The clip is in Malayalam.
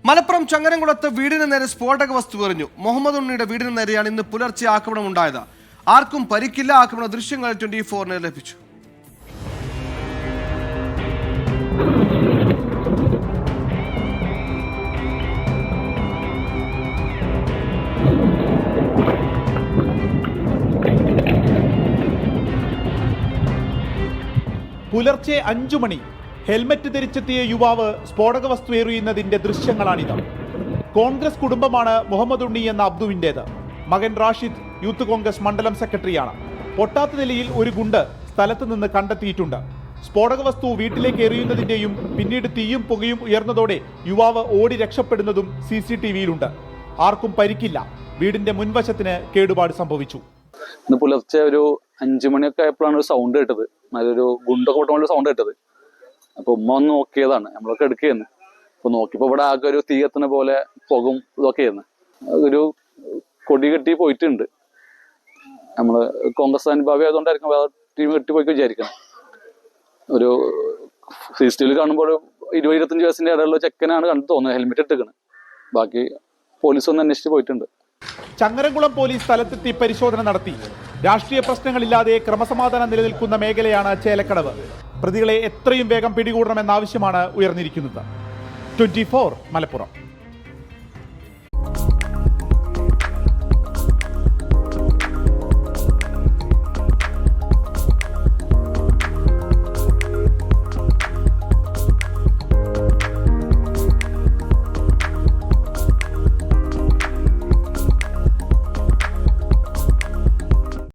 മലപ്പുറം ചങ്ങരംകുളത്ത് വീടിന് നേരെ സ്ഫോടക വസ്തു എറിഞ്ഞു. മുഹമ്മദ് ഉണ്ണിയുടെ വീടിന് നേരെയാണ് ഇന്ന് പുലർച്ചെ ആക്രമണം ഉണ്ടായത്. ആർക്കും പരിക്കില്ല. ആക്രമണ ദൃശ്യങ്ങൾ 24 ലഭിച്ചു. പുലർച്ചെ 5 മണി ഹെൽമറ്റ് ധരിച്ചെത്തിയ യുവാവ് സ്ഫോടക വസ്തു എറിയുന്നതിന്റെ ദൃശ്യങ്ങളാണിത്. കോൺഗ്രസ് കുടുംബമാണ് മുഹമ്മദ് ഉണ്ണി എന്ന അബ്ദുവിൻ്റേത്. മകൻ റാഷിദ് യൂത്ത് കോൺഗ്രസ് മണ്ഡലം സെക്രട്ടറിയാണ്. പൊട്ടാത്ത നിലയിൽ ഒരു ഗുണ്ട് സ്ഥലത്ത് നിന്ന് കണ്ടെത്തിയിട്ടുണ്ട്. സ്ഫോടക വസ്തു വീട്ടിലേക്ക് എറിയുന്നതിന്റെയും പിന്നീട് തീയും പുകയും ഉയർന്നതോടെ യുവാവ് ഓടി രക്ഷപ്പെടുന്നതും CCTVയിലുണ്ട്. ആർക്കും പരിക്കില്ല. വീടിന്റെ മുൻവശത്തിന് കേടുപാട് സംഭവിച്ചു. ഇന്ന് പുലർച്ചെ ഒരു 5 മണിയൊക്കെ ആയപ്പോഴാണ് ഒരു സൗണ്ട് കേട്ടത്. നല്ലൊരു ഗുണ്ടൊക്കെ പൊട്ടുമ്പോൾ സൗണ്ട് കേട്ടത്. അപ്പൊ ഉമ്മ വന്ന് നോക്കിയതാണ്. നമ്മളൊക്കെ എടുക്കുകയെന്ന്. അപ്പൊ നോക്കിയപ്പോ ഇവിടെ ആകെ ഒരു തീ കത്തുന്ന പോലെ പുകയും ഇതൊക്കെയായിരുന്നു. ഒരു കൊടി കെട്ടി പോയിട്ടുണ്ട്. നമ്മള് കോൺഗ്രസ് അനുഭാവി ആയതുകൊണ്ടായിരിക്കും വേറെ ടീം കെട്ടിപ്പോയി വിചാരിക്കണം. ഒരു CCTVയിൽ കാണുമ്പോൾ 20-25 വയസ്സിന്റെ ഇടയിലുള്ള ചെക്കനാണ് കണ്ടു തോന്നുന്നത്. ഹെൽമെറ്റ് ഇട്ടിരിക്കുന്നത്. ബാക്കി പോലീസ് ഒന്ന് അന്വേഷിച്ച് പോയിട്ടുണ്ട്. ചങ്ങരംകുളം പോലീസ് സ്ഥലത്തെത്തി പരിശോധന നടത്തി. രാഷ്ട്രീയ പ്രശ്നങ്ങളില്ലാതെ ക്രമസമാധാനം നിലനിൽക്കുന്ന മേഖലയാണ് ചേലക്കടവ്. പ്രതികളെ എത്രയും വേഗം പിടികൂടണമെന്ന ആവശ്യമാണ് ഉയർന്നിരിക്കുന്നത്. 24 മലപ്പുറം.